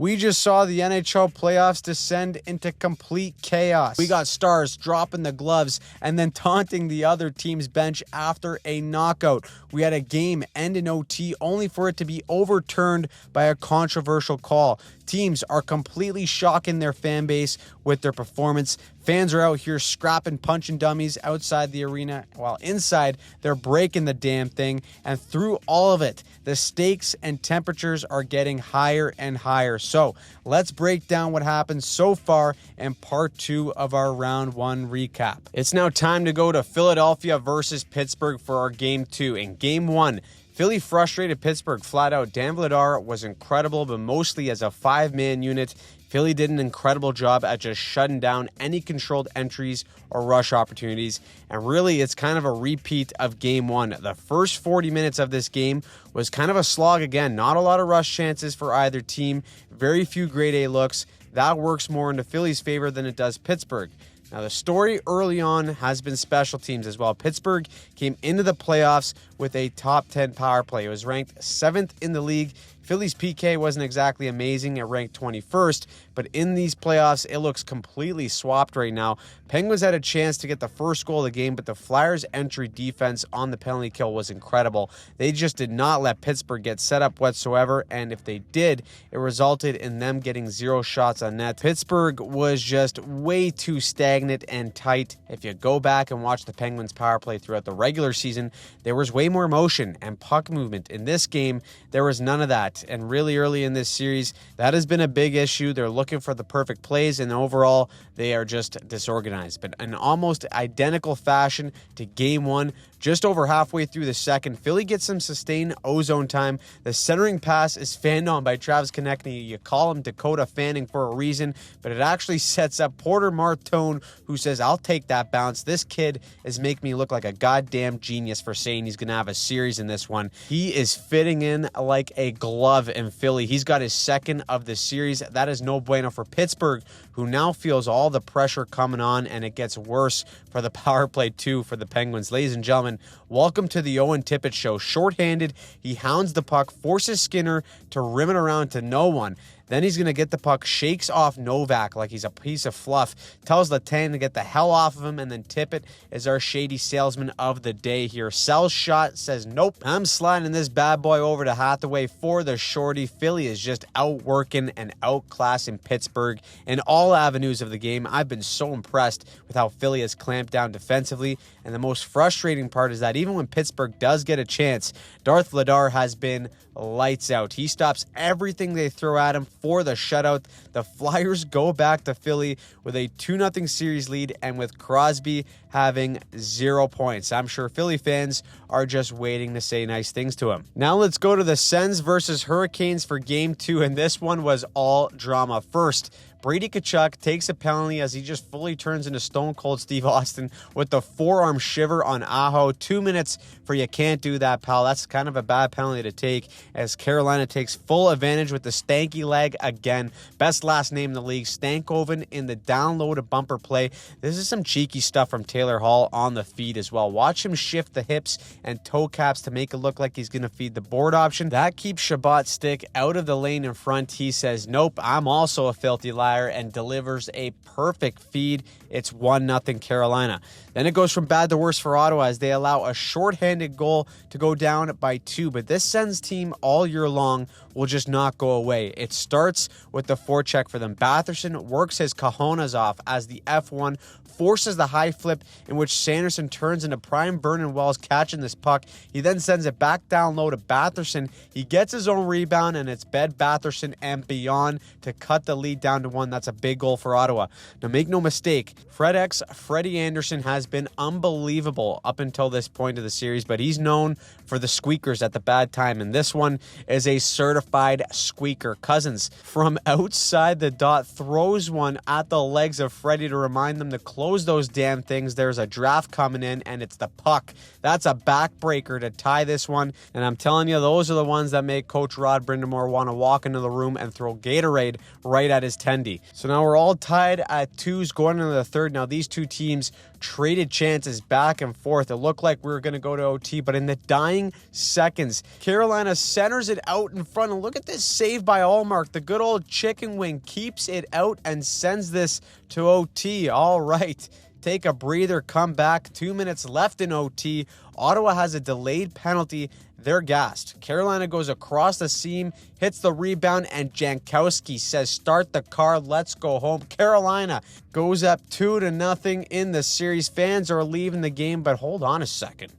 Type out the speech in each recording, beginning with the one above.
We just saw the NHL playoffs descend into complete chaos. We got Stars dropping the gloves and then taunting the other team's bench after a knockout. We had a game end in OT only for it to be overturned by a controversial call. Teams are completely shocking their fan base with their performance. Fans are out here scrapping, punching dummies outside the arena, while inside they're breaking the damn thing. And through all of it, the stakes and temperatures are getting higher and higher. So let's break down what happened so far in part 2 of our round 1 recap. It's now time to go to Philadelphia versus Pittsburgh for our game 2. In game 1, Philly frustrated Pittsburgh flat out. Dan Vladar was incredible, but mostly as a 5-man unit. Philly did an incredible job at just shutting down any controlled entries or rush opportunities. And really, it's kind of a repeat of game 1. The first 40 minutes of this game was kind of a slog again. Not a lot of rush chances for either team. Very few grade A looks. That works more into Philly's favor than it does Pittsburgh. Now, the story early on has been special teams as well. Pittsburgh came into the playoffs with a top 10 power play. It was ranked 7th in the league. Philly's PK wasn't exactly amazing. It ranked 21st, but in these playoffs, it looks completely swapped right now. Penguins had a chance to get the first goal of the game, but the Flyers' entry defense on the penalty kill was incredible. They just did not let Pittsburgh get set up whatsoever, and if they did, it resulted in them getting 0 shots on net. Pittsburgh was just way too stagnant and tight. If you go back and watch the Penguins' power play throughout the regular season, there was way more motion and puck movement. In this game, there was none of that. And really early in this series, that has been a big issue. They're looking for the perfect plays, and overall, they are just disorganized. But in almost identical fashion to game 1, just over halfway through the second, Philly gets some sustained ozone time. The centering pass is fanned on by Travis Konechny. You call him Dakota Fanning for a reason, but it actually sets up Porter Martone, who says, I'll take that bounce. This kid is making me look like a goddamn genius for saying he's going to have a series in this one. He is fitting in like a glove in Philly. He's got his second of the series. That is no bueno for Pittsburgh, who now feels all the pressure coming on, and it gets worse for the power play too for the Penguins. Ladies and gentlemen, welcome to the Owen Tippett Show. Shorthanded, he hounds the puck, forces Skinner to rim it around to no one. Then he's going to get the puck, shakes off Novak like he's a piece of fluff, tells Letang to get the hell off of him, and then Tippett is our shady salesman of the day here. Sells shot, says, nope, I'm sliding this bad boy over to Hathaway for the shorty. Philly is just outworking and outclassing Pittsburgh in all avenues of the game. I've been so impressed with how Philly has clamped down defensively, and the most frustrating part is that even when Pittsburgh does get a chance, Darth Vladar has been lights out. He stops everything they throw at him for the shutout. The Flyers go back to Philly with a 2-0 series lead, and with Crosby having 0 points. I'm sure Philly fans are just waiting to say nice things to him. Now let's go to the Sens versus Hurricanes for game 2, and this one was all drama. First, Brady Tkachuk takes a penalty as he just fully turns into Stone Cold Steve Austin with the forearm shiver on Aho. 2 minutes for you can't do that, pal. That's kind of a bad penalty to take, as Carolina takes full advantage with the stanky leg again. Best last name in the league, Stankoven, in the download bumper play. This is some cheeky stuff from Taylor Hall on the feed as well. Watch him shift the hips and toe caps to make it look like he's going to feed the board option. That keeps Shabbat's stick out of the lane in front. He says, nope, I'm also a filthy liar, and delivers a perfect feed. It's 1-0 Carolina. Then it goes from bad to worse for Ottawa as they allow a shorthanded goal to go down by 2. But this Sens team all year long will just not go away. It starts with the forecheck for them. Batherson works his cojones off as the F1 forces the high flip in which Sanderson turns into prime Vernon Wells catching this puck. He then sends it back down low to Batherson. He gets his own rebound, and it's Bed Batherson and beyond to cut the lead down to 1. That's a big goal for Ottawa. Now make no mistake, Freddie Anderson has been unbelievable up until this point of the series, but he's known for the squeakers at the bad time, and this one is a certified squeaker. Cousins from outside the dot throws one at the legs of Freddie to remind them to close those damn things. There's a draft coming in, and it's the puck. That's a backbreaker to tie this one, and I'm telling you, those are the ones that make Coach Rod Brindamore want to walk into the room and throw Gatorade right at his tendy. So now we're all tied at 2s going into the third. Now these two teams traded chances back and forth. It looked like we were going to go to OT, but in the dying seconds, Carolina centers it out in front of and look at this save by Ullmark. The good old chicken wing keeps it out and sends this to OT. All right, take a breather, come back. 2 minutes left in OT. Ottawa has a delayed penalty. They're gassed. Carolina goes across the seam, hits the rebound, and Jankowski says, start the car, let's go home. Carolina goes up 2-0 in the series. Fans are leaving the game, but hold on a second.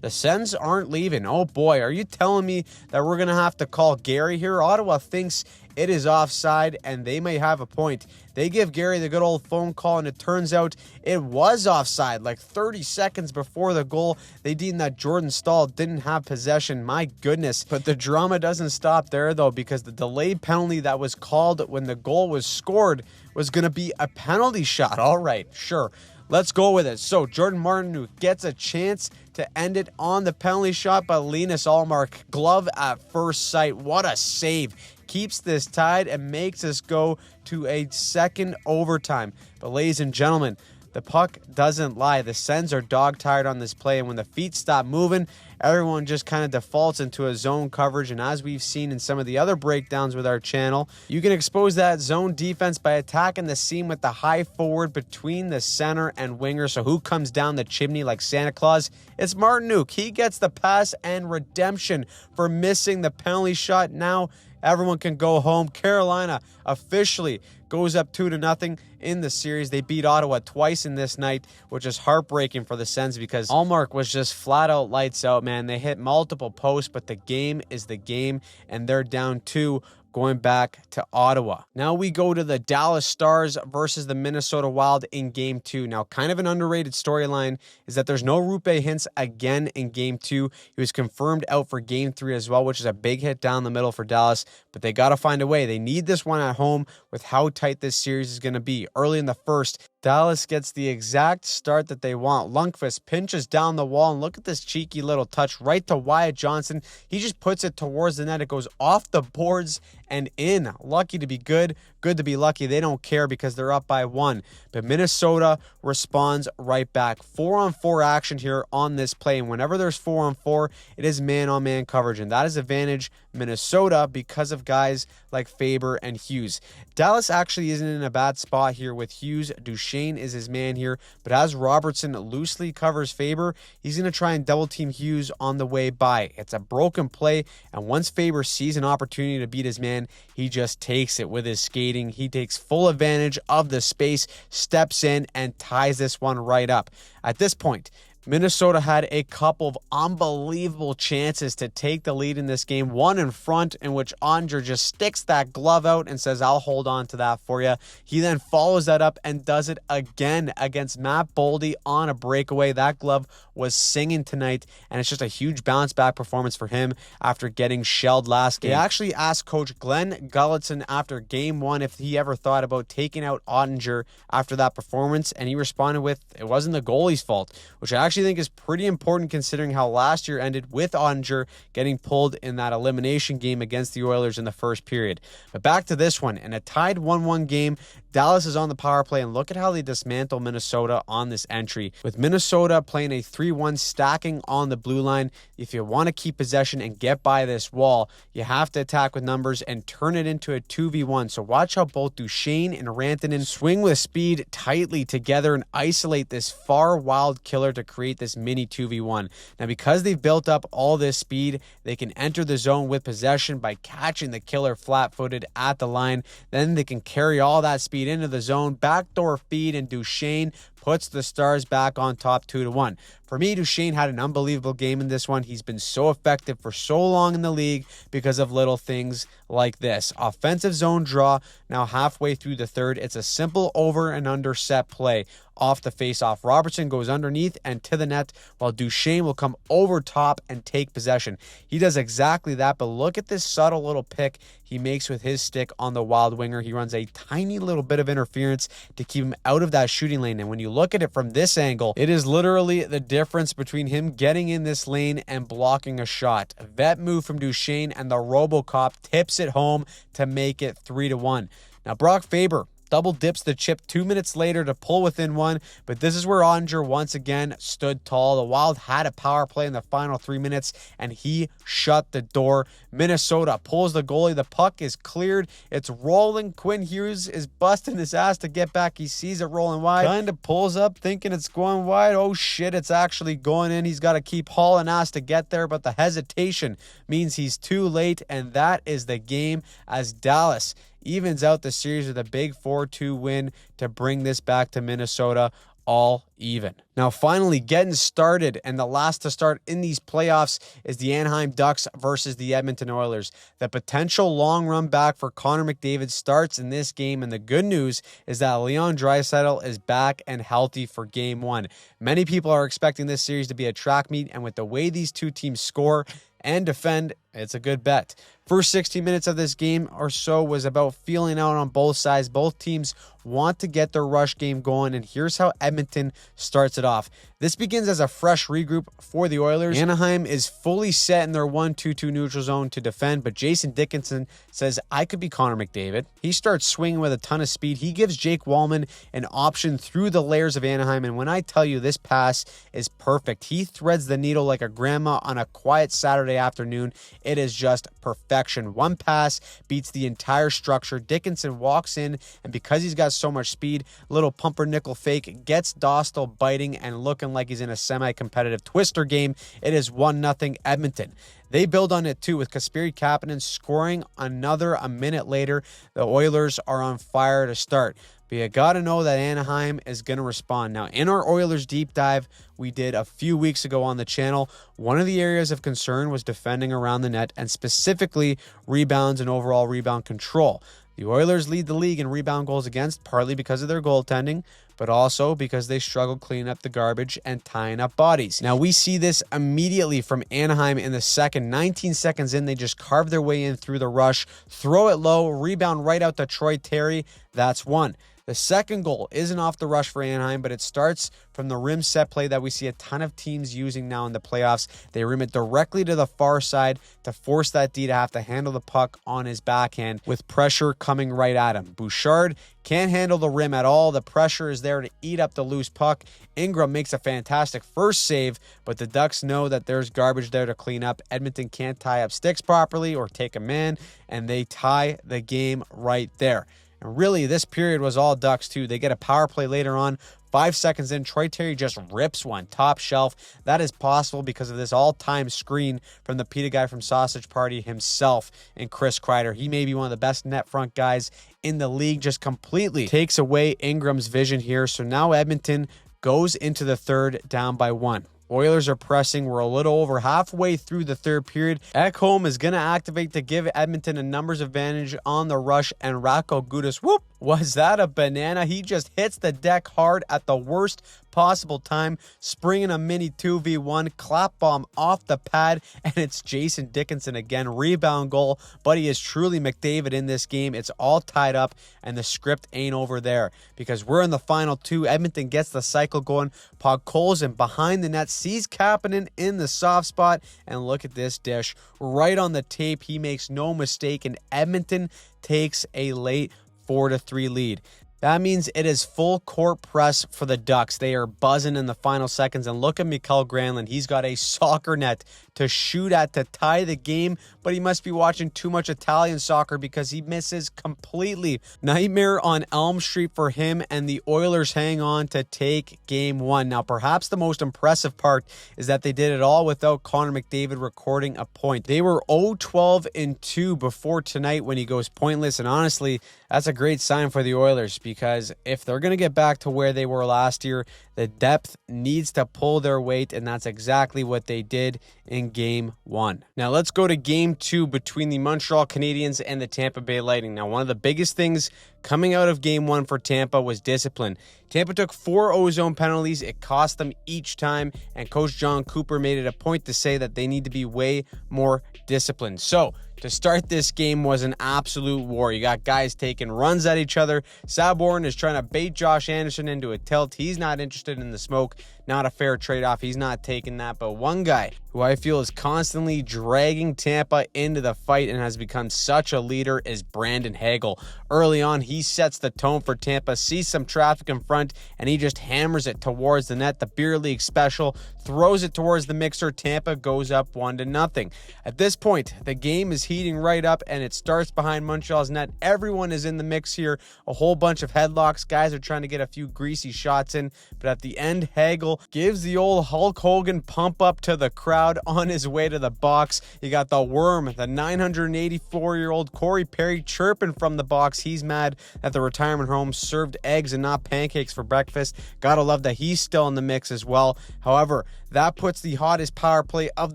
The Sens aren't leaving. Oh boy, are you telling me that we're going to have to call Gary here? Ottawa thinks it is offside, and they may have a point. They give Gary the good old phone call, and it turns out it was offside. Like 30 seconds before the goal, they deemed that Jordan Staal didn't have possession. My goodness. But the drama doesn't stop there, though, because the delayed penalty that was called when the goal was scored was going to be a penalty shot. All right, sure. Let's go with it. So Jordan Martinook gets a chance to end it on the penalty shot, but Linus Ullmark, glove at first sight. What a save. Keeps this tied and makes us go to a second overtime. But ladies and gentlemen, the puck doesn't lie. The Sens are dog-tired on this play, and when the feet stop moving, everyone just kind of defaults into a zone coverage. And as we've seen in some of the other breakdowns with our channel, you can expose that zone defense by attacking the seam with the high forward between the center and winger. So who comes down the chimney like Santa Claus? It's Martinook. He gets the pass and redemption for missing the penalty shot. Now everyone can go home. Carolina officially goes up 2-0 in the series. They beat Ottawa twice in this night, which is heartbreaking for the Sens because Ullmark was just flat out lights out, man. They hit multiple posts, but the game is the game, and they're down 2 going back to Ottawa. Now we go to the Dallas Stars versus the Minnesota Wild in Game 2. Now, kind of an underrated storyline is that there's no Rupe Hintz again in Game 2. He was confirmed out for Game 3 as well, which is a big hit down the middle for Dallas, but they got to find a way. They need this one at home with how tight this series is going to be. Early in the first, Dallas gets the exact start that they want. Lundqvist pinches down the wall, and look at this cheeky little touch right to Wyatt Johnson. He just puts it towards the net. It goes off the boards and in. Lucky to be good, good to be lucky. They don't care because they're up by 1. But Minnesota responds right back. 4-on-4 action here on this play, and whenever there's 4-on-4, it is man-on-man coverage, and that is advantage Minnesota because of guys like Faber and Hughes. Dallas actually isn't in a bad spot here with Hughes. Duchesne is his man here, but as Robertson loosely covers Faber, he's going to try and double team Hughes on the way by. It's a broken play, and once Faber sees an opportunity to beat his man, he just takes it with his skating. He takes full advantage of the space, steps in, and ties this one right up. At this point, Minnesota had a couple of unbelievable chances to take the lead in this game. One in front in which Onger just sticks that glove out and says, I'll hold on to that for you. He then follows that up and does it again against Matt Boldy on a breakaway. That glove was singing tonight, and it's just a huge bounce back performance for him after getting shelled last game. They actually asked Coach Glenn Gulletson after Game 1 if he ever thought about taking out Ottinger after that performance, and he responded with, it wasn't the goalie's fault, which I actually think is pretty important considering how last year ended with Ottinger getting pulled in that elimination game against the Oilers in the first period. But back to this one, in a tied 1-1 game, Dallas is on the power play, and look at how they dismantle Minnesota on this entry. With Minnesota playing a 3-1 stacking on the blue line, if you want to keep possession and get by this wall, you have to attack with numbers and turn it into a 2v1. So watch how both Duchesne and Rantanen swing with speed tightly together and isolate this far wild killer to create this mini 2v1. Now, because they've built up all this speed, they can enter the zone with possession by catching the killer flat-footed at the line. Then they can carry all that speed into the zone, backdoor feed, and Duchesne puts the Stars back on top 2-1. For me, Duchesne had an unbelievable game in this one. He's been so effective for so long in the league because of little things like this. Offensive zone draw, now halfway through the third. It's a simple over and under set play. Off the face-off, Robertson goes underneath and to the net, while Duchesne will come over top and take possession. He does exactly that, but look at this subtle little pick he makes with his stick on the Wild winger. He runs a tiny little bit of interference to keep him out of that shooting lane, and when you look at it from this angle, it is literally the difference between him getting in this lane and blocking a shot. A vet move from Duchesne, and the RoboCop tips it home to make it 3-1. Now, Brock Faber double dips the chip 2 minutes later to pull within one, but this is where Ottinger once again stood tall. The Wild had a power play in the final 3 minutes, and he shut the door. Minnesota pulls the goalie. The puck is cleared. It's rolling. Quinn Hughes is busting his ass to get back. He sees it rolling wide. Kind of pulls up thinking it's going wide. Oh shit, it's actually going in. He's got to keep hauling ass to get there, but the hesitation means he's too late, and that is the game as Dallas evens out the series with a big 4-2 win to bring this back to Minnesota all even. Now, finally getting started, and the last to start in these playoffs is the Anaheim Ducks versus the Edmonton Oilers. The potential long run back for Connor McDavid starts in this game, and the good news is that Leon Draisaitl is back and healthy for Game 1. Many people are expecting this series to be a track meet, and with the way these two teams score and defend, it's a good bet. First 60 minutes of this game or so was about feeling out on both sides. Both teams want to get their rush game going, and here's how Edmonton starts it off. This begins as a fresh regroup for the Oilers. Anaheim is fully set in their 1-2-2 neutral zone to defend, but Jason Dickinson says, I could be Connor McDavid. He starts swinging with a ton of speed. He gives Jake Wallman an option through the layers of Anaheim, and when I tell you this pass is perfect, he threads the needle like a grandma on a quiet Saturday afternoon. It is just perfection. One pass beats the entire structure. Dickinson walks in, and because he's got so much speed, little pumpernickel fake gets Dostal biting and looking like he's in a semi-competitive twister game. It is 1-0 Edmonton. They build on it too with Kasperi Kapanen scoring another a minute later. The Oilers are on fire to start. But you got to know that Anaheim is going to respond. Now, in our Oilers deep dive we did a few weeks ago on the channel, one of the areas of concern was defending around the net and specifically rebounds and overall rebound control. The Oilers lead the league in rebound goals against, partly because of their goaltending, but also because they struggle cleaning up the garbage and tying up bodies. Now, we see this immediately from Anaheim in the second. 19 seconds in, they just carve their way in through the rush, throw it low, rebound right out to Troy Terry. That's one. The second goal isn't off the rush for Anaheim, but it starts from the rim set play that we see a ton of teams using now in the playoffs. They rim it directly to the far side to force that D to have to handle the puck on his backhand with pressure coming right at him. Bouchard can't handle the rim at all. The pressure is there to eat up the loose puck. Ingram makes a fantastic first save, but the Ducks know that there's garbage there to clean up. Edmonton can't tie up sticks properly or take a man, and they tie the game right there. And really, this period was all Ducks too. They get a power play later on. 5 seconds in, Troy Terry just rips one top shelf. That is possible because of this all-time screen from the PETA guy from Sausage Party himself and Chris Kreider. He may be one of the best net front guys in the league. Just completely takes away Ingram's vision here. So now Edmonton goes into the third down by 1. Oilers are pressing. We're a little over halfway through the third period. Ekholm is going to activate to give Edmonton a numbers advantage on the rush, and Radko Gudas, whoop, was that a banana? He just hits the deck hard at the worst possible time, springing a mini 2v1, clap bomb off the pad, and it's Jason Dickinson again. Rebound goal, but he is truly McDavid in this game. It's all tied up, and the script ain't over there because we're in the final two. Edmonton gets the cycle going. Podkolzin behind the net, sees Kapanen in the soft spot, and look at this dish. Right on the tape, he makes no mistake, and Edmonton takes a late 4-3 lead. That means it is full court press for the Ducks. They are buzzing in the final seconds. And look at Mikael Granlund. He's got a soccer net to shoot at to tie the game, but he must be watching too much Italian soccer because he misses completely. Nightmare on Elm Street for him, and the Oilers hang on to take Game 1. Now, perhaps the most impressive part is that they did it all without Connor McDavid recording a point. They were 0-12-2 before tonight when he goes pointless, and honestly, that's a great sign for the Oilers because if they're going to get back to where they were last year, the depth needs to pull their weight, and that's exactly what they did in Game 1. Now let's go to Game 2 between the Montreal Canadiens and the Tampa Bay Lightning. Now, one of the biggest things coming out of Game 1 for Tampa was discipline. Tampa took 4 ozone penalties. It cost them each time, and Coach John Cooper made it a point to say that they need to be way more disciplined. So, to start this game was an absolute war. You got guys taking runs at each other. Sabres is trying to bait Josh Anderson into a tilt. He's not interested in the smoke. Not a fair trade-off. He's not taking that. But one guy who I feel is constantly dragging Tampa into the fight and has become such a leader, is Brandon Hagel. Early on, he sets the tone for Tampa, sees some traffic in front, and he just hammers it towards the net. The beer league special, throws it towards the mixer. Tampa goes up 1-0. At this point, the game is heating right up, and it starts behind Montreal's net. Everyone is in the mix here. A whole bunch of headlocks. Guys are trying to get a few greasy shots in, but at the end, Hagel gives the old Hulk Hogan pump up to the crowd on his way to the box. You got the worm, the 984-year-old Corey Perry chirping from the box. He's mad that the retirement home served eggs and not pancakes for breakfast. Gotta love that he's still in the mix as well. However, that puts the hottest power play of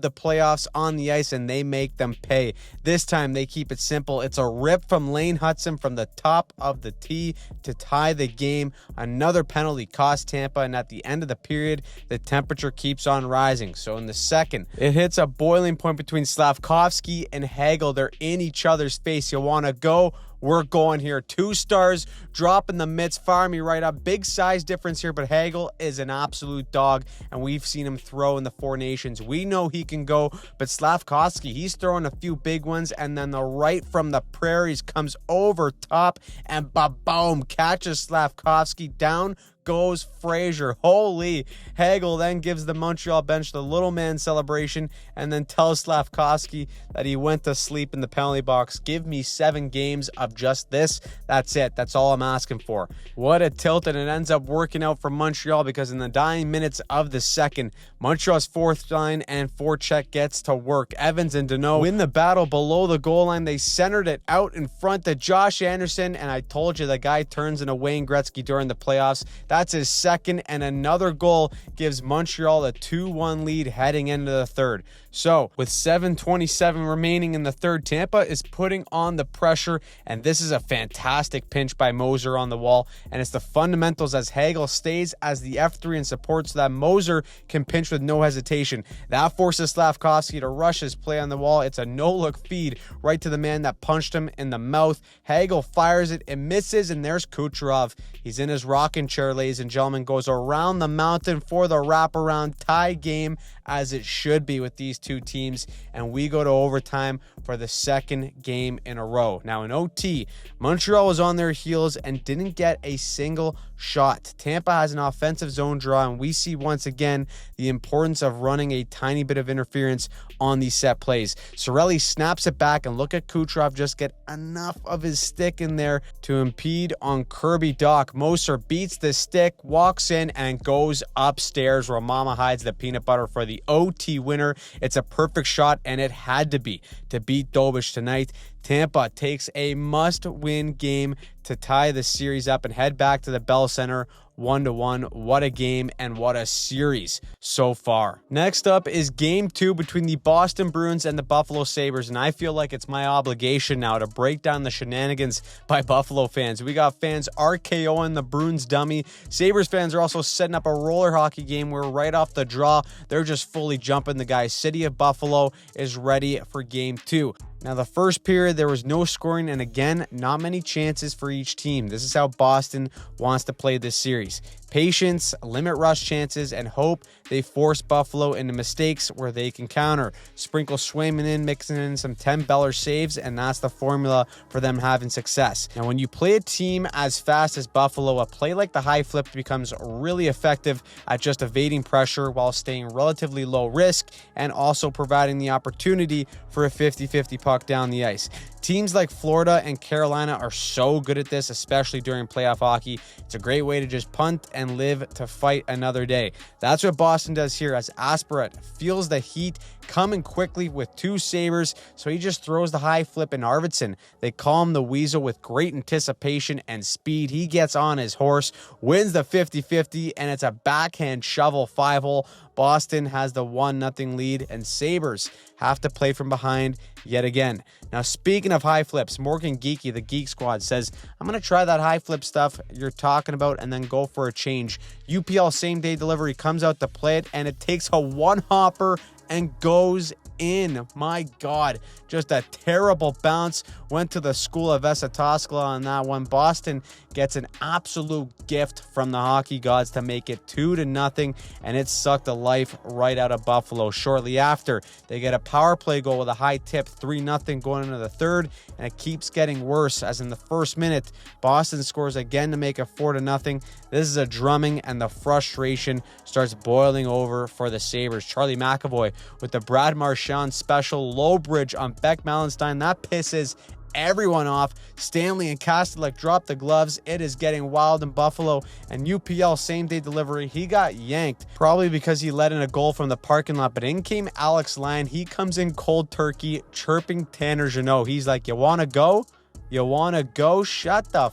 the playoffs on the ice, and they make them pay. This time, they keep it simple. It's a rip from Lane Hudson from the top of the tee to tie the game. Another penalty cost Tampa, and at the end of the period, the temperature keeps on rising. So in the second, it hits a boiling point between Slavkovsky and Hagel. They're in each other's face. You want to go? We're going here. 2 stars, dropping the mitts, fire me right up. Big size difference here, but Hagel is an absolute dog, and we've seen him throw in the Four Nations. We know he can go, but Slavkovsky, he's throwing a few big ones, and then the right from the prairies comes over top, and ba-boom, catches Slavkovsky. Down goes Frazier. Holy. Hagel then gives the Montreal bench the little man celebration and then tells Slavkovsky that he went to sleep in the penalty box. Give me 7 games of just this. That's it. That's all I'm asking for. What a tilt, and it ends up working out for Montreal because in the dying minutes of the second, Montreal's fourth line and forecheck gets to work. Evans and Deneau win the battle below the goal line. They centered it out in front to Josh Anderson, and I told you the guy turns into Wayne Gretzky during the playoffs. That's his second, and another goal gives Montreal a 2-1 lead heading into the third. So, with 7:27 remaining in the third, Tampa is putting on the pressure, and this is a fantastic pinch by Moser on the wall, and it's the fundamentals as Hagel stays as the F3 and supports so that Moser can pinch with no hesitation. That forces Slavkovsky to rush his play on the wall. It's a no-look feed right to the man that punched him in the mouth. Hagel fires it, it misses, and there's Kucherov. He's in his rocking chair, ladies and gentlemen, goes around the mountain for the wraparound tie game, as it should be with these two teams, and we go to overtime for the second game in a row. Now in OT, Montreal was on their heels and didn't get a single shot. Tampa has an offensive zone draw, and we see once again the importance of running a tiny bit of interference on these set plays. Cirelli snaps it back, and look at Kucherov just get enough of his stick in there to impede on Kirby Dach. Moser beats the stick, walks in, and goes upstairs where Mama hides the peanut butter for the OT winner. It's a perfect shot, and it had to be to beat Dobich tonight. Tampa takes a must-win game to tie the series up and head back to the Bell Center 1-1. What a game and what a series so far. Next up is Game 2 between the Boston Bruins and the Buffalo Sabres, and I feel like it's my obligation now to break down the shenanigans by Buffalo fans. We got fans RKOing the Bruins dummy. Sabres fans are also setting up a roller hockey game where right off the draw, they're just fully jumping the guys. City of Buffalo is ready for Game 2. Now, the first period, there was no scoring, and again, not many chances for each team. This is how Boston wants to play this series. Patience, limit rush chances, and hope they force Buffalo into mistakes where they can counter. Sprinkle Swayman in, mixing in some Tim Beller saves, and that's the formula for them having success. Now, when you play a team as fast as Buffalo, a play like the high flip becomes really effective at just evading pressure while staying relatively low risk and also providing the opportunity for a 50-50 puck down the ice. Teams like Florida and Carolina are so good at this, especially during playoff hockey. It's a great way to just punt and live to fight another day. That's what Boston does here as Asparet feels the heat coming quickly with 2 Sabres, so he just throws the high flip in Arvidsson. They call him the Weasel with great anticipation and speed. He gets on his horse, wins the 50-50, and it's a backhand shovel 5-hole. Boston has the 1-0 lead, and Sabres have to play from behind yet again. Now, speaking of high flips, Morgan Geeky, the Geek Squad, says, I'm going to try that high flip stuff you're talking about and then go for a change. UPL same-day delivery comes out to play it, and it takes a one-hopper and goes in. My God, just a terrible bounce. Went to the school of Vesatoskala on that one. Boston gets an absolute gift from the hockey gods to make it 2-0, and it sucked the life right out of Buffalo. Shortly after, they get a power play goal with a high tip, 3-0 going into the third, and it keeps getting worse as in the first minute, Boston scores again to make it 4-0. This is a drumming, and the frustration starts boiling over for the Sabres. Charlie McAvoy with the Brad Marchand special low bridge on Beck Malenstein. That pisses everyone off. Stanley and Kastelik drop the gloves. It is getting wild in Buffalo, and UPL same-day delivery. He got yanked, probably because he let in a goal from the parking lot, but in came Alex Lyon. He comes in cold turkey, chirping Tanner Jeannot. He's like, you want to go? You want to go? Shut the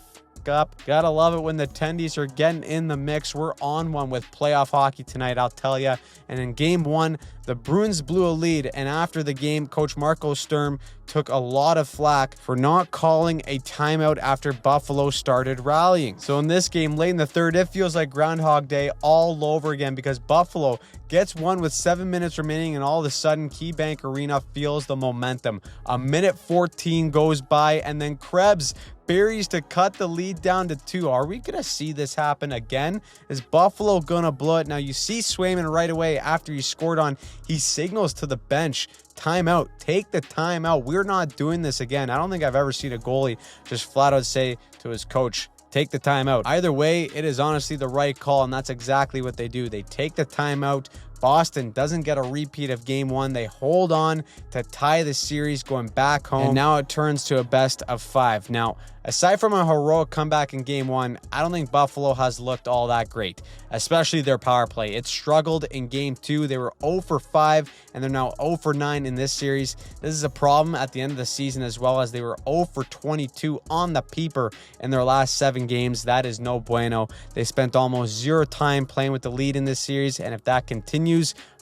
up. Gotta love it when the Tendies are getting in the mix. We're on one with playoff hockey tonight, I'll tell you. And in game one, the Bruins blew a lead, and after the game, Coach Marco Sturm took a lot of flack for not calling a timeout after Buffalo started rallying. So in this game, late in the third, it feels like Groundhog Day all over again because Buffalo gets one with 7 minutes remaining, and all of a sudden, KeyBank Arena feels the momentum. A minute 14 goes by, and then Krebs buries to cut the lead down to 2. Are we going to see this happen again? Is Buffalo going to blow it? Now, you see Swayman right away after he scored on. He signals to the bench, timeout, take the timeout. We're not doing this again. I don't think I've ever seen a goalie just flat out say to his coach, take the timeout. Either way, it is honestly the right call, and that's exactly what they do. They take the timeout. Boston doesn't get a repeat of game one. They hold on to tie the series going back home, and now it turns to a best of 5. Now, aside from a heroic comeback in game one, I don't think Buffalo has looked all that great, especially their power play. It struggled in game 2. They were 0 for 5, and they're now 0 for 9 in this series. This is a problem at the end of the season, as well as they were 0 for 22 on the peeper in their last 7 games. That is no bueno. They spent almost 0 time playing with the lead in this series, and if that continues,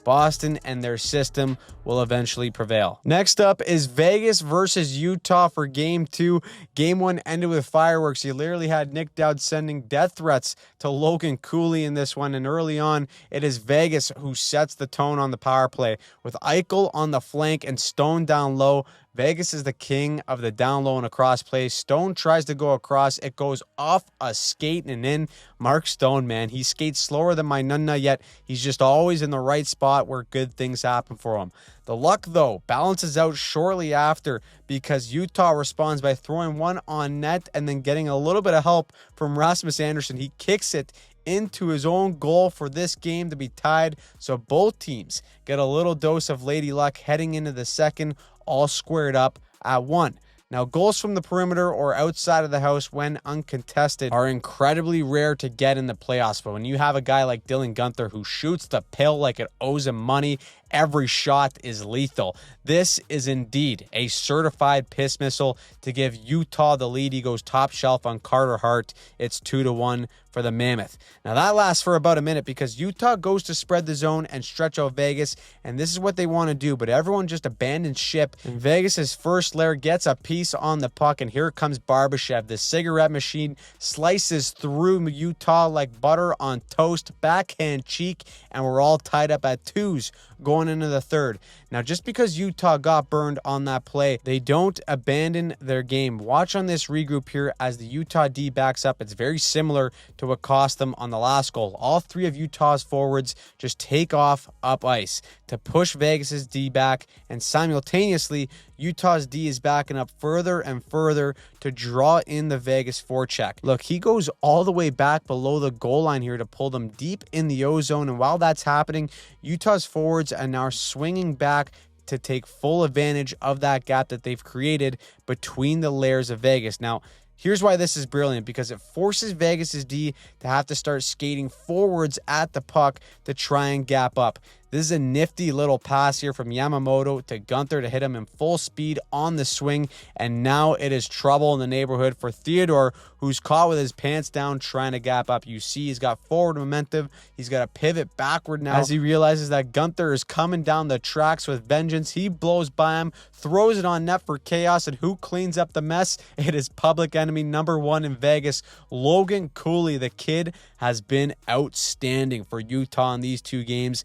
Boston and their system will eventually prevail. Next up is Vegas versus Utah for game 2. Game 1 ended with fireworks. You literally had Nick Dowd sending death threats to Logan Cooley in this one, and early on, it is Vegas who sets the tone on the power play. With Eichel on the flank and Stone down low, Vegas is the king of the down low and across plays. Stone tries to go across. It goes off a skate and in. Mark Stone, man, he skates slower than my nunna, yet he's just always in the right spot where good things happen for him. The luck, though, balances out shortly after because Utah responds by throwing one on net and then getting a little bit of help from Rasmus Andersson. He kicks it into his own goal for this game to be tied. So both teams get a little dose of lady luck heading into the second, all squared up at 1. Now, goals from the perimeter or outside of the house when uncontested are incredibly rare to get in the playoffs. But when you have a guy like Dylan Guenther who shoots the pill like it owes him money, every shot is lethal. This is indeed a certified piss missile to give Utah the lead. He goes top shelf on Carter Hart. It's 2-1 for the Mammoth. Now that lasts for about a minute because Utah goes to spread the zone and stretch out Vegas, and this is what they want to do, but everyone just abandons ship, and Vegas's first layer gets a piece on the puck, and here comes Barbashev. The cigarette machine slices through Utah like butter on toast, backhand cheek, and we're all tied up at 2s going into the third. Now, just because Utah got burned on that play, they don't abandon their game. Watch on this regroup here as the Utah D backs up. It's very similar to what cost them on the last goal. All 3 of Utah's forwards just take off up ice to push Vegas's D back, and simultaneously, Utah's D is backing up further and further to draw in the Vegas forecheck. Look, he goes all the way back below the goal line here to pull them deep in the O-zone, and while that's happening, Utah's forwards are now swinging back to take full advantage of that gap that they've created between the layers of Vegas. Now, here's why this is brilliant, because it forces Vegas's D to have to start skating forwards at the puck to try and gap up. This is a nifty little pass here from Yamamoto to Guenther to hit him in full speed on the swing, and now it is trouble in the neighborhood for Theodore, who's caught with his pants down trying to gap up. You see he's got forward momentum. He's got to pivot backward now as he realizes that Guenther is coming down the tracks with vengeance. He blows by him, throws it on net for chaos, and who cleans up the mess? It is public enemy number 1 in Vegas, Logan Cooley. The kid has been outstanding for Utah in these 2 games.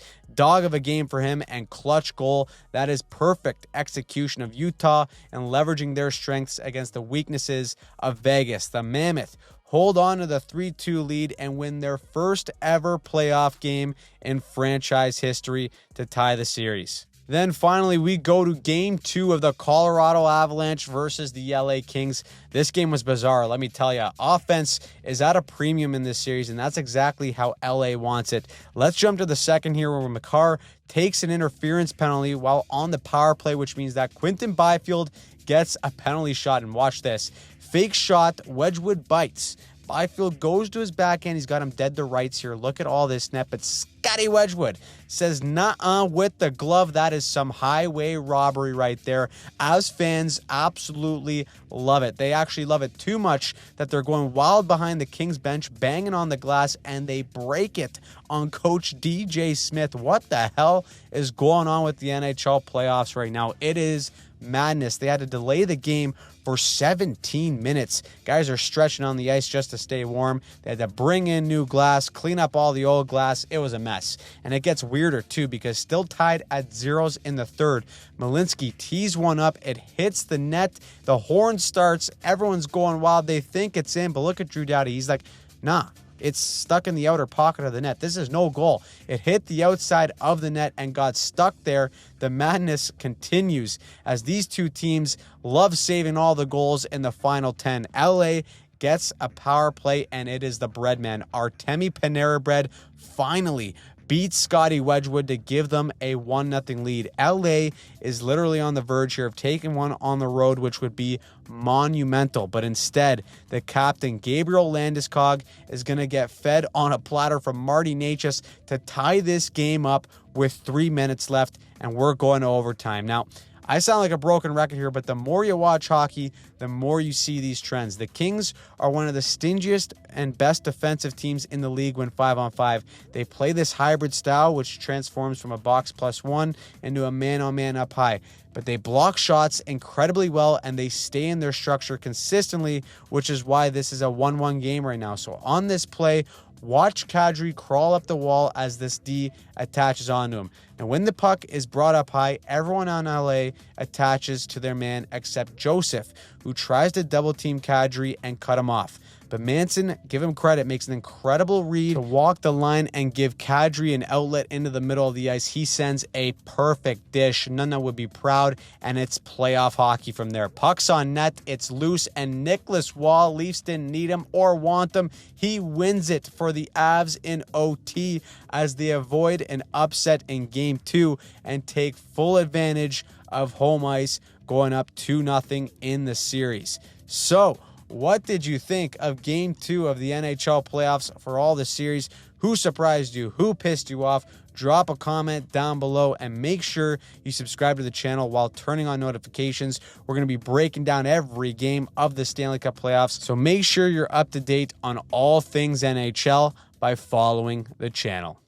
dog of a game for him and clutch goal. That is perfect execution of Utah and leveraging their strengths against the weaknesses of Vegas. The Mammoth hold on to the 3-2 lead and win their first ever playoff game in franchise history to tie the series. Then finally, we go to Game 2 of the Colorado Avalanche versus the LA Kings. This game was bizarre, let me tell you. Offense is at a premium in this series, and that's exactly how LA wants it. Let's jump to the second here where Makar takes an interference penalty while on the power play, which means that Quinton Byfield gets a penalty shot. And watch this. Fake shot, Wedgwood bites. Byfield goes to his backhand. He's got him dead to rights here. Look at all this net, but Scotty Wedgwood says, "Nuh-uh," with the glove. That is some highway robbery right there. As fans absolutely love it. They actually love it too much that they're going wild behind the Kings bench, banging on the glass, and they break it on Coach DJ Smith. What the hell is going on with the NHL playoffs right now? It is madness. They had to delay the game for 17 minutes. Guys are stretching on the ice just to stay warm. They had to bring in new glass, clean up all the old glass. It was a mess. And it gets weirder too because still tied at zeros in the third. Malinsky tees one up. It hits the net. The horn starts. Everyone's going wild. They think it's in, but look at Drew Doughty. He's like, nah. It's stuck in the outer pocket of the net. This is no goal. It hit the outside of the net and got stuck there. The madness continues as these two teams love saving all the goals in the final 10. LA gets a power play, and it is the breadman. Artemi Panera-Bread finally beats Scotty Wedgwood to give them a 1-0 lead. LA is literally on the verge here of taking one on the road, which would be monumental. But instead, the captain, Gabriel Landeskog, is going to get fed on a platter from Marty Necas to tie this game up with 3 minutes left, and we're going to overtime. Now, I sound like a broken record here, but the more you watch hockey, the more you see these trends. The Kings are one of the stingiest and best defensive teams in the league when 5-on-5. They play this hybrid style, which transforms from a box +1 into a man-on-man up high. But they block shots incredibly well, and they stay in their structure consistently, which is why this is a 1-1 game right now. So on this play, watch Kadri crawl up the wall as this D attaches onto him. And when the puck is brought up high, everyone on LA attaches to their man except Joseph, who tries to double team Kadri and cut him off. But Manson, give him credit, makes an incredible read to walk the line and give Kadri an outlet into the middle of the ice. He sends a perfect dish. Nunna would be proud, and it's playoff hockey from there. Puck's on net, it's loose, and Nicholas Wall, Leafs didn't need him or want him. He wins it for the Avs in OT as they avoid an upset in Game 2 and take full advantage of home ice, going up 2-0 in the series. So, what did you think of Game 2 of the NHL playoffs for all the series? Who surprised you? Who pissed you off? Drop a comment down below and make sure you subscribe to the channel while turning on notifications. We're going to be breaking down every game of the Stanley Cup playoffs, so make sure you're up to date on all things NHL by following the channel.